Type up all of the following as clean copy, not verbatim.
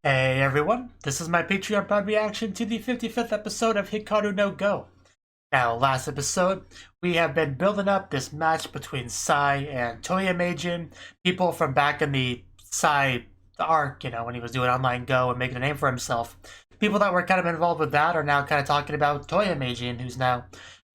Hey everyone, this is my Patreon Prod reaction to the 55th episode of Hikaru no Go. Now, last episode, we have been building up this match between Sai and Toya Meijin, people from back in the Sai arc, when he was doing online Go and making a name for himself. People that were kind of involved with that are now kind of talking about Toya Meijin, who's now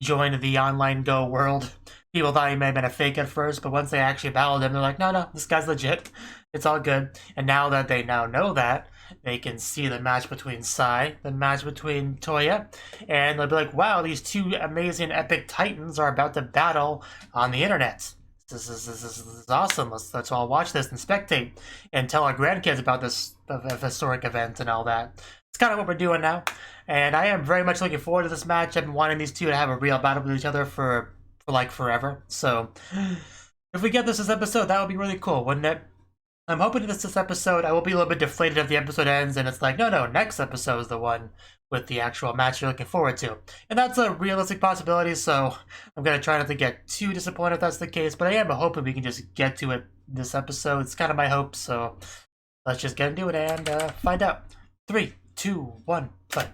joined the online Go world. People thought he may have been a fake at first, but once they actually battled him, they're like, no, this guy's legit. It's all good. And now that they now know that, they can see the match between Sai, the match between Toya, and they'll be like, wow, these two amazing epic titans are about to battle on the internet. This is awesome. Let's all watch this and spectate and tell our grandkids about this historic event and all that. It's kind of what we're doing now. And I am very much looking forward to this match. I've been wanting these two to have a real battle with each other for like forever. So if we get this episode, that would be really cool, wouldn't it? I'm hoping this episode, I will be a little bit deflated if the episode ends and it's like, no, next episode is the one with the actual match you're looking forward to. And that's a realistic possibility, so I'm going to try not to get too disappointed if that's the case, but I am hoping we can just get to it this episode. It's kind of my hope, so let's just get into it and find out. 3, 2, 1, play.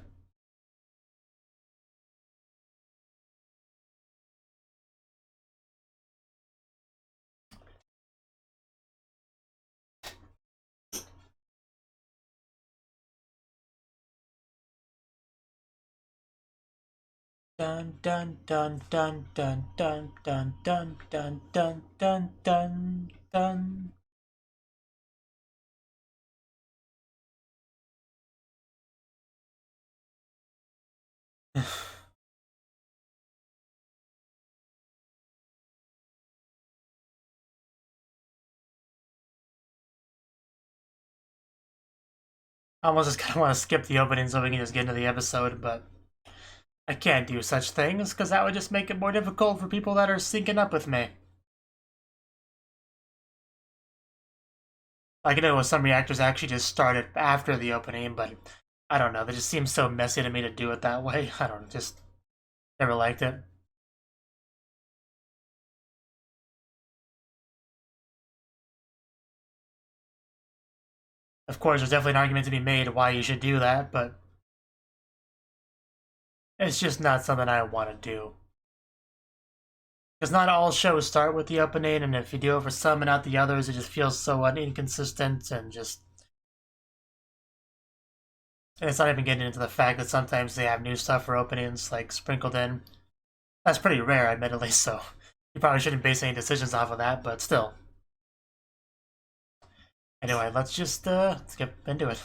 Dun dun dun dun dun dun dun dun dun dun dun dun dun. I almost just kind of want to skip the opening so we can just get into the episode, but I can't do such things because that would just make it more difficult for people that are syncing up with me. Like, I know some reactors actually just started after the opening, but I don't know. They just seem so messy to me to do it that way. I don't know, just never liked it. Of course, there's definitely an argument to be made why you should do that, but it's just not something I want to do. Because not all shows start with the opening, and if you do it for some and not the others, it just feels so inconsistent and just... And it's not even getting into the fact that sometimes they have new stuff for openings, like, sprinkled in. That's pretty rare, admittedly, so you probably shouldn't base any decisions off of that, but still. Anyway, let's get into it.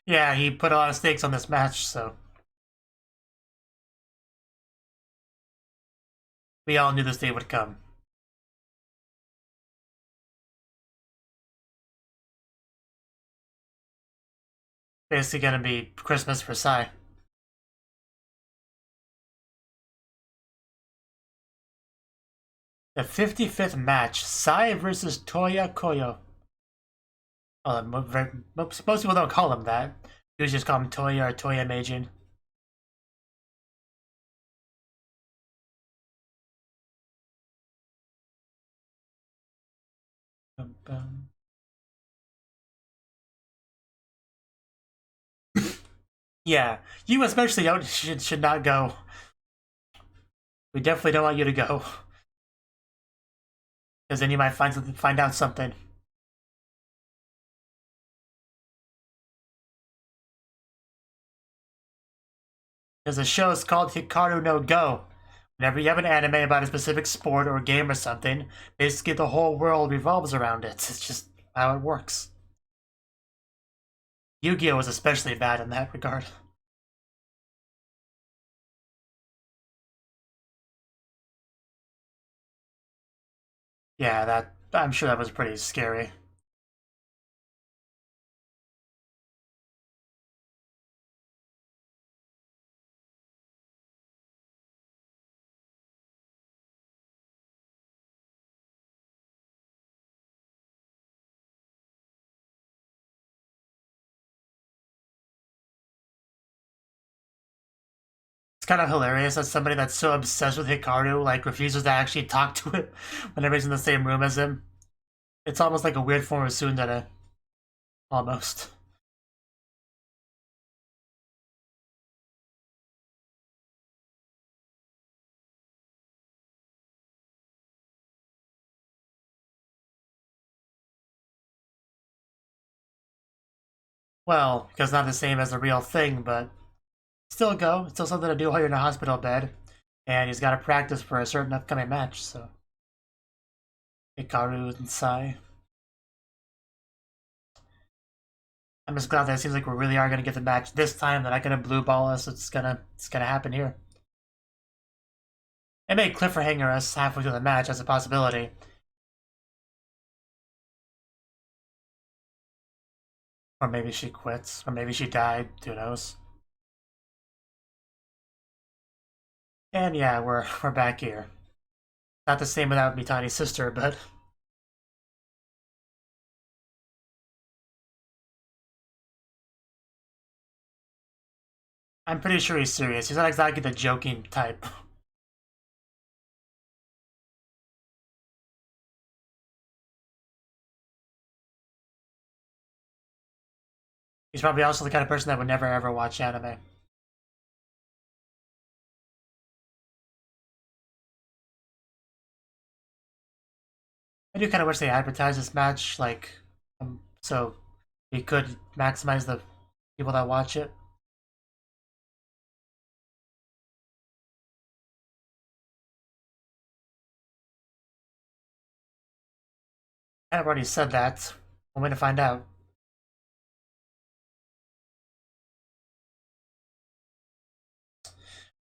Yeah, he put a lot of stakes on this match, so we all knew this day would come. Basically gonna be Christmas for Sai. The 55th match, Sai versus Toya Koyo. Oh, most people don't call him that. You just call him Toya or Toya Meijin. Yeah, you especially should not go. We definitely don't want you to go, because then you might find out something. Because the show is called Hikaru no Go. Whenever you have an anime about a specific sport or game or something, basically the whole world revolves around it. It's just how it works. Yu-Gi-Oh! Was especially bad in that regard. Yeah, I'm sure that was pretty scary. kind of hilarious that somebody that's so obsessed with Hikaru like refuses to actually talk to it whenever he's in the same room as him. It's almost like a weird form of tsundere. Almost. Well, because not the same as the real thing, but still go. It's still something to do while you're in a hospital bed. And he's got to practice for a certain upcoming match, so. Hikaru and Sai. I'm just glad that it seems like we really are gonna get the match this time. They're not gonna blue ball us. It's gonna happen here. It may cliffhanger us halfway through the match as a possibility. Or maybe she quits. Or maybe she died. Who knows? And yeah, we're back here. Not the same without me tiny sister, but I'm pretty sure he's serious. He's not exactly the joking type. He's probably also the kind of person that would never ever watch anime. I do kind of wish they advertised this match, like, so we could maximize the people that watch it. I've already said that. I'm going to find out.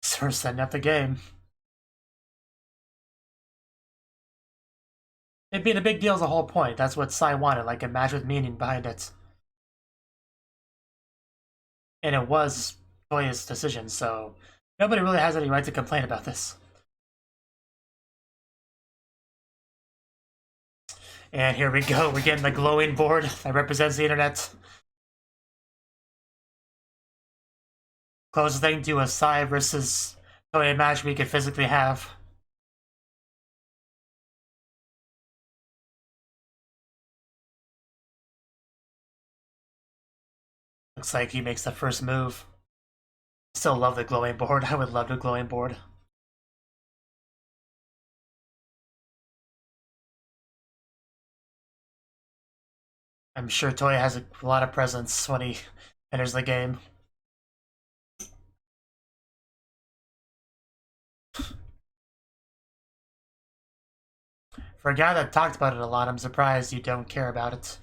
So we're setting up the game. It being a big deal is the whole point. That's what Sai wanted, like a match with meaning behind it. And it was Toya's decision, so nobody really has any right to complain about this. And here we go, we're getting the glowing board that represents the internet. Closest thing to a Sai versus Toya match we could physically have. Looks like he makes the first move. Still love the glowing board. I would love the glowing board. I'm sure Toya has a lot of presence when he enters the game. For a guy that talked about it a lot, I'm surprised you don't care about it.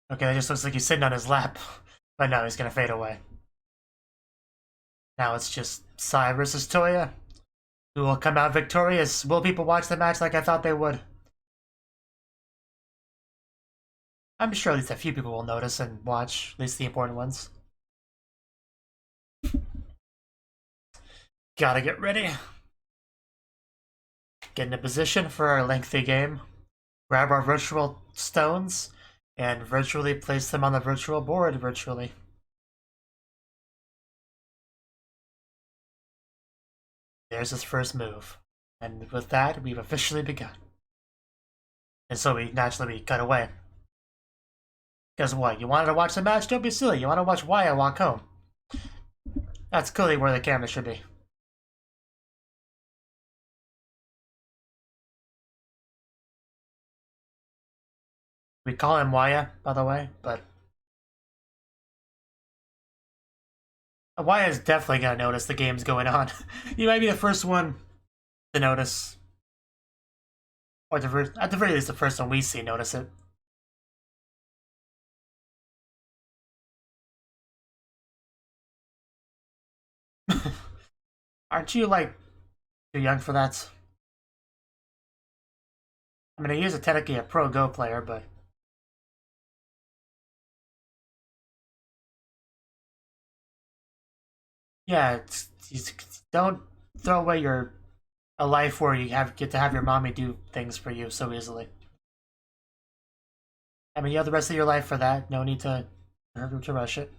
Okay, it just looks like he's sitting on his lap. But no, he's gonna fade away. Now it's just Sai versus Toya. Who will come out victorious? Will people watch the match like I thought they would? I'm sure at least a few people will notice and watch, at least the important ones. Gotta get ready. Get in a position for our lengthy game. Grab our virtual stones and virtually place them on the virtual board virtually. There's his first move. And with that, we've officially begun. And so we naturally cut away. Because what? You wanted to watch the match? Don't be silly. You want to watch why I walk home. That's clearly where the camera should be. We call him Waya, by the way, but Waya is definitely gonna notice the game's going on. You might be the first one to notice, or at the very least, the first one we see notice it. Aren't you like too young for that? I mean, he is technically a pro Go player, but yeah, don't throw away a life where you get to have your mommy do things for you so easily. I mean, you have the rest of your life for that. No need to To rush it.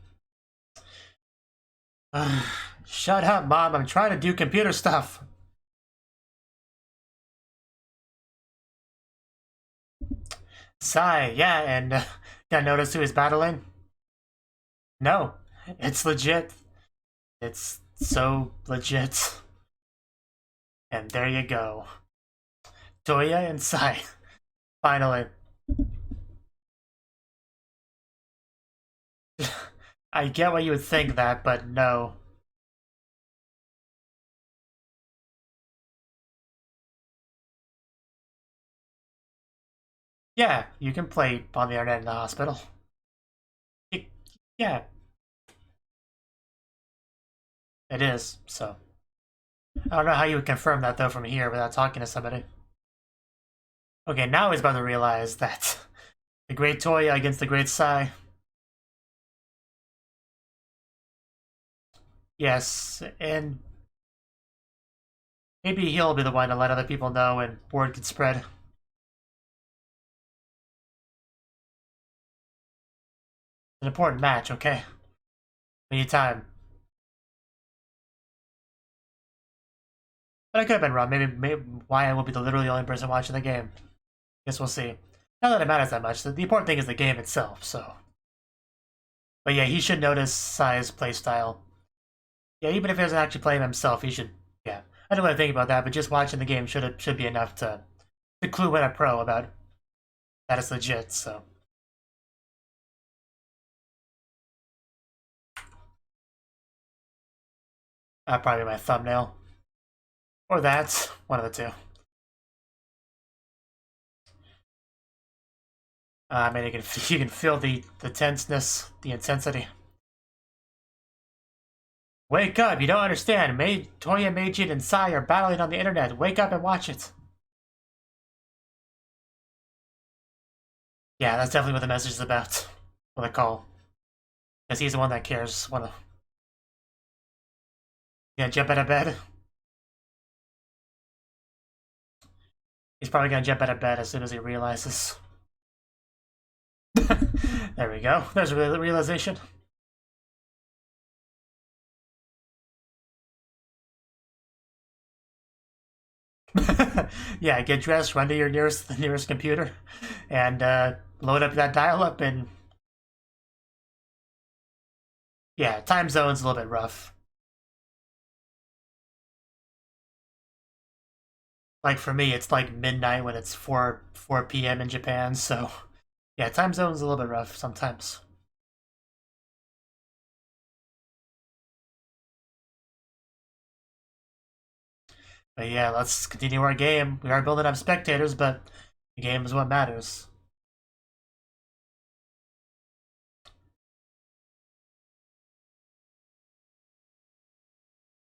Shut up, Mom. I'm trying to do computer stuff. Sigh, yeah, and got notice who he's battling? No, it's legit. It's so legit. And there you go. Toya and Sai. Finally. I get why you would think that, but no. Yeah, you can play on the internet in the hospital. Yeah, it is, so. I don't know how you would confirm that, though, from here without talking to somebody. Okay, now he's about to realize that the great Toya against the great Sai. Yes, and maybe he'll be the one to let other people know and word can spread. An important match, okay? We need time. But I could have been wrong. Maybe Wyatt will be the literally only person watching the game. Guess we'll see. Not that it matters that much. The important thing is the game itself, so. But yeah, he should notice Sai's playstyle. Yeah, even if he doesn't actually play him himself, he should. Yeah, I don't know what to think about that, but just watching the game should be enough to clue in a pro about that it's legit. So. That'd probably be my thumbnail. Or that. One of the two. I mean, you can feel the tenseness, the intensity. Wake up! You don't understand. Toya, Meijin, and Sai are battling on the internet. Wake up and watch it. Yeah, that's definitely what the message is about. What I call, because he's the one that cares. Yeah, jump out of bed. He's probably gonna jump out of bed as soon as he realizes. There we go. There's a realization. Yeah, get dressed, run to your nearest computer, and load up that dial-up. And yeah, time zone's a little bit rough. Like for me, it's like midnight when it's 4 p.m. in Japan. So yeah, time zone's a little bit rough sometimes. But yeah, let's continue our game. We are building up spectators, but the game is what matters.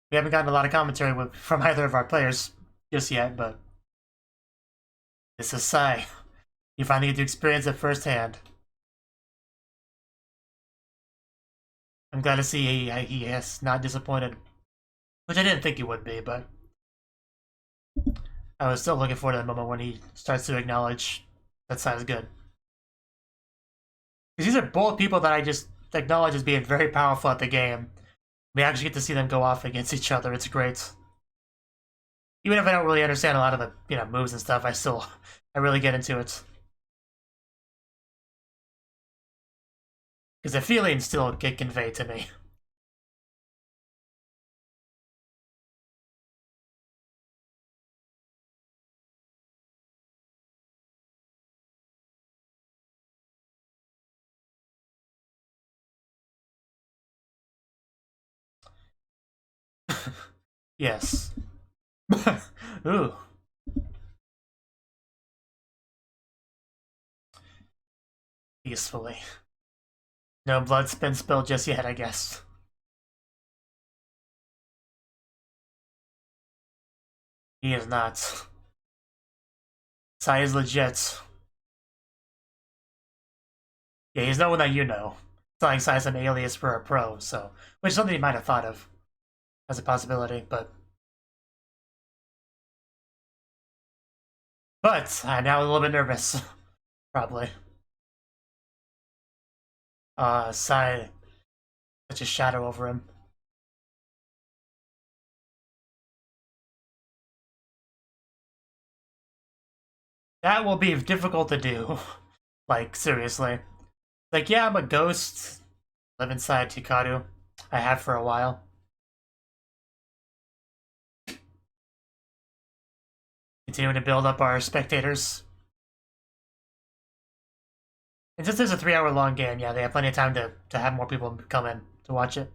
We haven't gotten a lot of commentary from either of our players just yet, but this is Sai. You finally get to experience it firsthand. I'm glad to see he has not disappointed, which I didn't think he would be, but I was still looking forward to the moment when he starts to acknowledge that Sai is good. Because these are both people that I just acknowledge as being very powerful at the game. We actually get to see them go off against each other. It's great. Even if I don't really understand a lot of the moves and stuff, I really get into it. Because the feelings still get conveyed to me. Yes. Ooh. Peacefully. No blood's been spilled just yet, I guess. He is not. Sai is legit. Yeah, he's no one that you know. It's not like Sai's an alias for a pro, so. Which is something he might have thought of as a possibility, but. But I'm now a little bit nervous. Probably. Sai, such a shadow over him. That will be difficult to do. Like, seriously. Like, yeah, I'm a ghost. Live inside Hikaru. I have for a while. Continuing to build up our spectators. And since there's a 3-hour long game, yeah, they have plenty of time to have more people come in to watch it.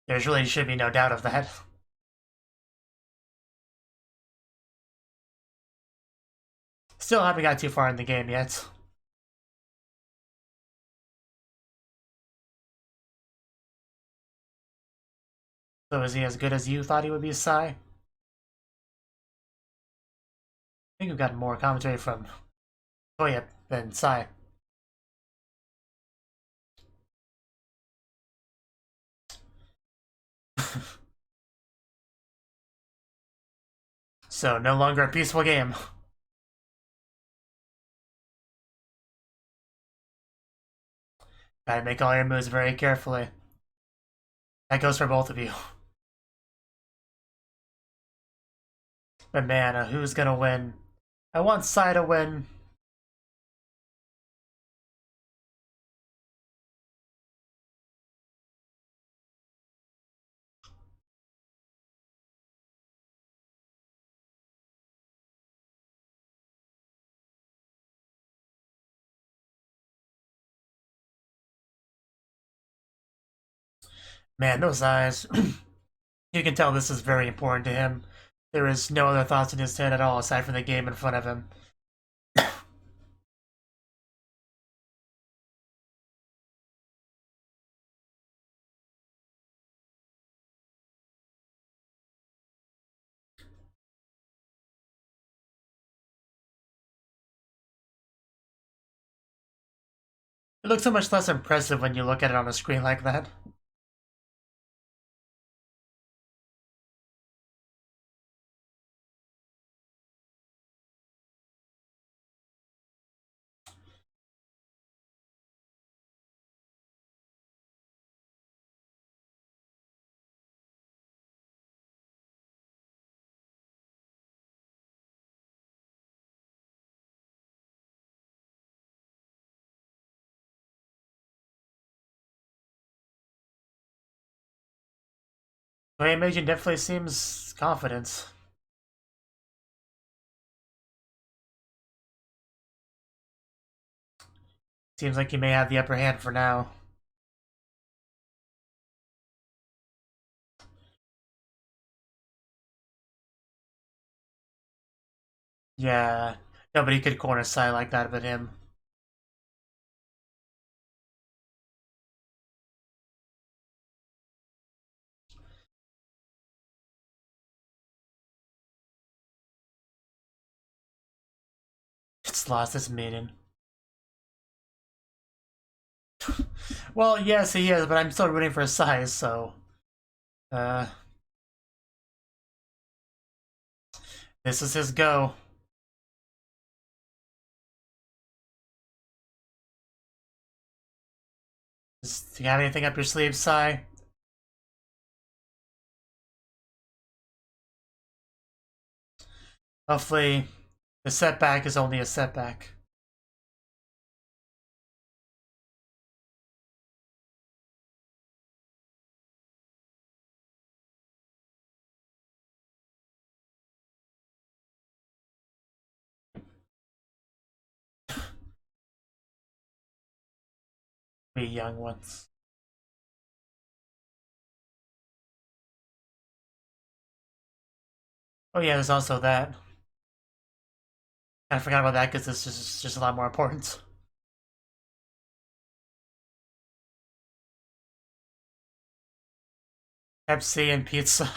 There's really should be no doubt of that. Still haven't got too far in the game yet. So is he as good as you thought he would be, Sai? I think we've gotten more commentary from Toya than Sai. So, no longer a peaceful game. Gotta make all your moves very carefully. That goes for both of you. But man, who's gonna win? I want Sai to win. Man, those eyes. You can tell this is very important to him. There is no other thoughts in his head at all aside from the game in front of him. It looks so much less impressive when you look at it on a screen like that. Imagine definitely seems confident. Seems like he may have the upper hand for now. Yeah. Nobody could corner Sai like that but him. It's lost its meaning. Well, yes, he is, but I'm still rooting for Sai, so... This is his go. Do you have anything up your sleeve, Sai? Hopefully, the setback is only a setback. We young ones. Oh yeah, there's also that. I forgot about that because this is just a lot more important. Pepsi and pizza.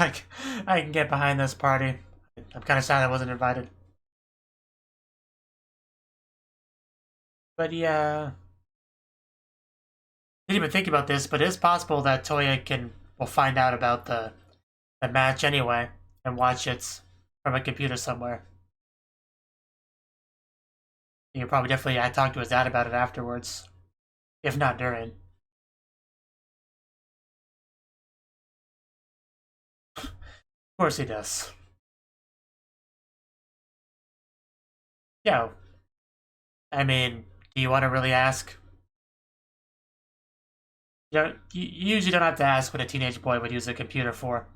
I can get behind this party. I'm kind of sad I wasn't invited. But yeah. Didn't even think about this, but it is possible that Toya will find out about the match anyway and watch it from a computer somewhere. You probably definitely I talked to his dad about it afterwards, if not during. Of course he does. Yeah. I mean, do you want to really ask? You usually don't have to ask what a teenage boy would use a computer for.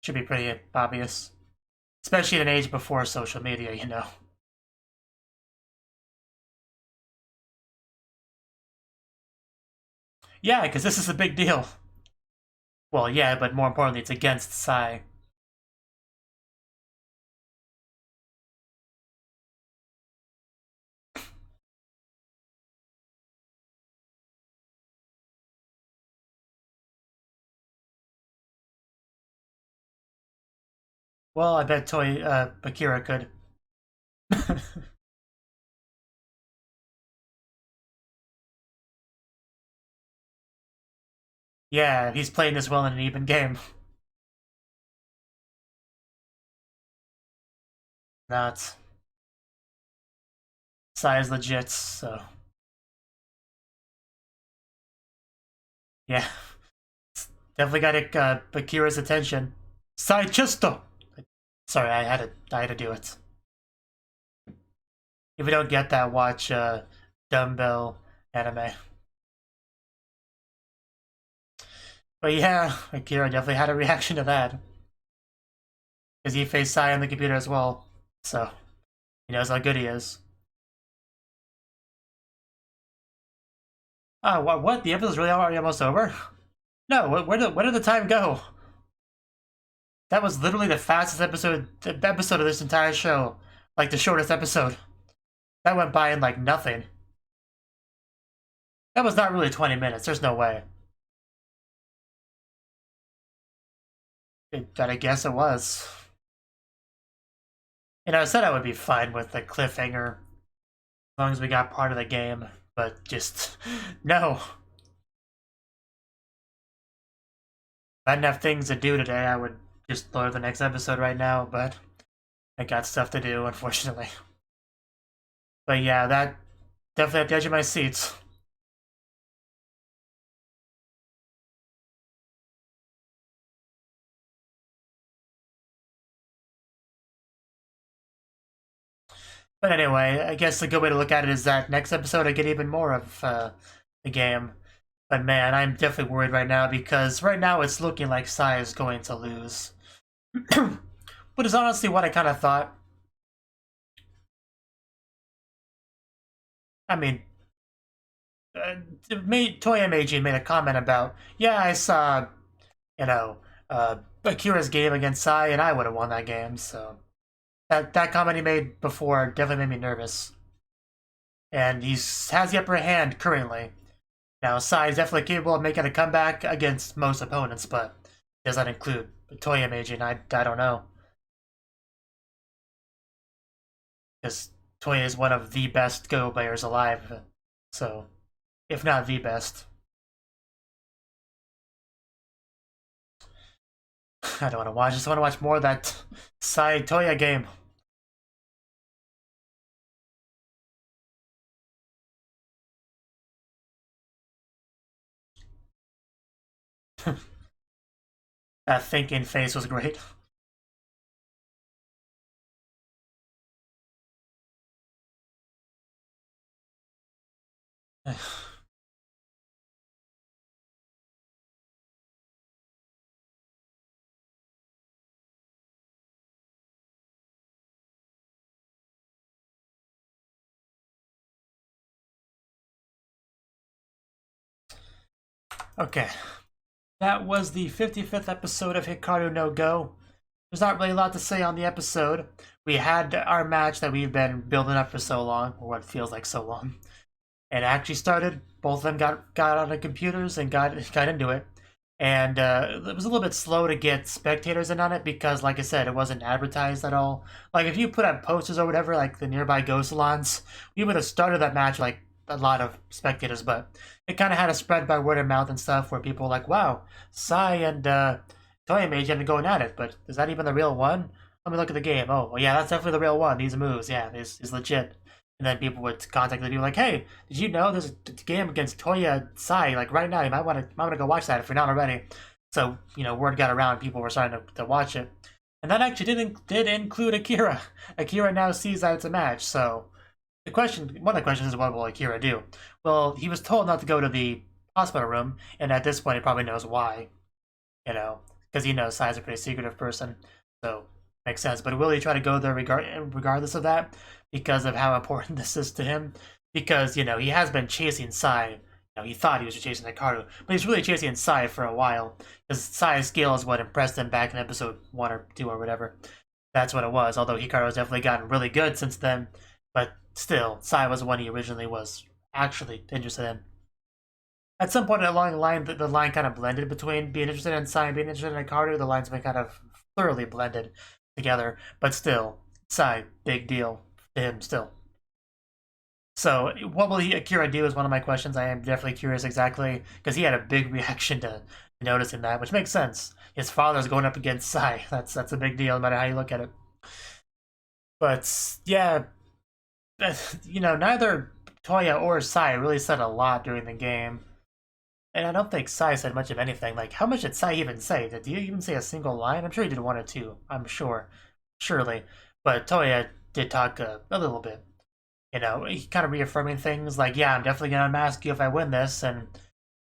Should be pretty obvious. Especially at an age before social media, you know. Yeah, because this is a big deal. Well, yeah, but more importantly, it's against Psy. Well, I bet Akira could. Yeah, he's playing this well in an even game. Not. Psy is legit, so. Yeah. Definitely got Akira's attention. Psy Chisto! Sorry, I had to do it. If you don't get that, watch Dumbbell anime. But yeah, Akira definitely had a reaction to that. Because he faced Psy on the computer as well. So, he knows how good he is. Oh, what? The episode's really already almost over? No, where did the time go? That was literally the fastest episode of this entire show. Like, the shortest episode. That went by in, like, nothing. That was not really 20 minutes, there's no way. I guess it was. You know, I said I would be fine with the cliffhanger. As long as we got part of the game. But just, no. If I didn't have things to do today, I would just load the next episode right now, but I got stuff to do, unfortunately. But yeah, that definitely at the edge of my seats. But anyway, I guess a good way to look at it is that next episode I get even more of the game. But man, I'm definitely worried right now because right now it's looking like Psy is going to lose. But it's honestly what I kind of thought. I mean, Toya Meiji made a comment about, yeah, I saw, you know, Akira's game against Psy and I would have won that game, so. That comment he made before definitely made me nervous. And he has the upper hand currently. Now, Psy is definitely capable of making a comeback against most opponents, but does that include Toya Meiji? And I don't know. Because Toya is one of the best Go players alive. So, if not the best. I don't want to watch. I just want to watch more of that Psy Toya game. That thinking face was great. Okay. That was the 55th episode of Hikaru no Go. There's not really a lot to say on the episode. We had our match that we've been building up for so long, or what feels like so long. And it actually started. Both of them got on the computers and got into it. And it was a little bit slow to get spectators in on it because, like I said, it wasn't advertised at all. Like, if you put up posters or whatever, like the nearby Go salons, we would have started that match like a lot of spectators, but it kind of had to spread by word of mouth and stuff where people were like, wow, Psy and Toya Meiji have been going at it, but is that even the real one? Let me look at the game. Oh, well, yeah, that's definitely the real one. These moves, yeah, is legit. And then people would contact the people like, hey, did you know there's a game against Toya Sai, like right now, you might want to go watch that if you're not already. So, word got around, people were starting to watch it. And that actually did include Akira. Akira now sees that it's a match, so one of the questions is, what will Akira do? Well, he was told not to go to the hospital room, and at this point he probably knows why. Because he knows Sai's a pretty secretive person, so makes sense. But will he try to go there regardless of that? Because of how important this is to him? Because, he has been chasing Sai. He thought he was chasing Hikaru, but he's really chasing Sai for a while. Because Sai's skill is what impressed him back in episode 1 or 2 or whatever. That's what it was, although Hikaru has definitely gotten really good since then. But still, Sai was the one he originally was actually interested in. At some point along the line, the line kind of blended between being interested in Sai and being interested in Hikaru. The lines have been kind of thoroughly blended together. But still, Sai, big deal to him still. So, what will Akira do is one of my questions. I am definitely curious exactly, because he had a big reaction to noticing that, which makes sense. His father's going up against Sai. That's a big deal, no matter how you look at it. But, yeah, neither Toya or Sai really said a lot during the game. And I don't think Sai said much of anything. Like, how much did Sai even say? Did he even say a single line? I'm sure he did 1 or 2. I'm sure. Surely. But Toya did talk a little bit. He kind of reaffirming things like, yeah, I'm definitely going to unmask you if I win this, and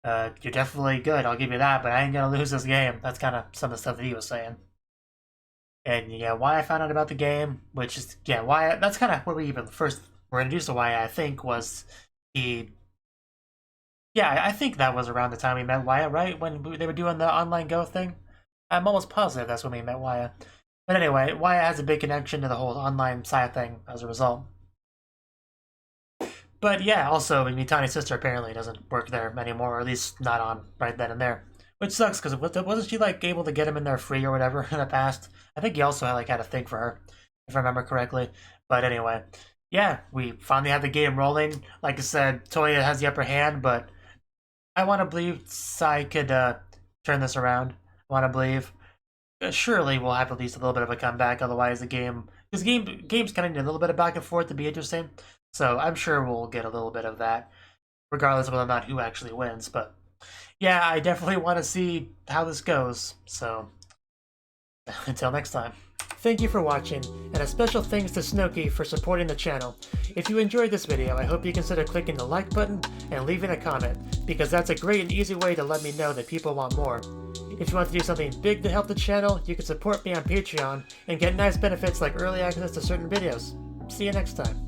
you're definitely good, I'll give you that, but I ain't going to lose this game. That's kind of some of the stuff that he was saying. And, yeah, why I found out about the game, which is, yeah, why, that's kind of where we even first were introduced to why I think was I think that was around the time we met Wyatt, right? When they were doing the online Go thing? I'm almost positive that's when we met Wyatt. But anyway, Wyatt has a big connection to the whole online side thing as a result. But yeah, also, Mitani's sister apparently doesn't work there anymore, or at least not on right then and there. Which sucks, because wasn't she, like, able to get him in there free or whatever in the past? I think he also, had a thing for her, if I remember correctly. But anyway, yeah, we finally have the game rolling. Like I said, Toya has the upper hand, but I want to believe Sai could turn this around. I want to believe. Surely we'll have at least a little bit of a comeback, otherwise the game... Because games kind of need a little bit of back and forth to be interesting. So I'm sure we'll get a little bit of that, regardless of whether or not who actually wins. But yeah, I definitely want to see how this goes. So until next time. Thank you for watching, and a special thanks to Cnouki for supporting the channel. If you enjoyed this video, I hope you consider clicking the like button and leaving a comment, because that's a great and easy way to let me know that people want more. If you want to do something big to help the channel, you can support me on Patreon and get nice benefits like early access to certain videos. See you next time.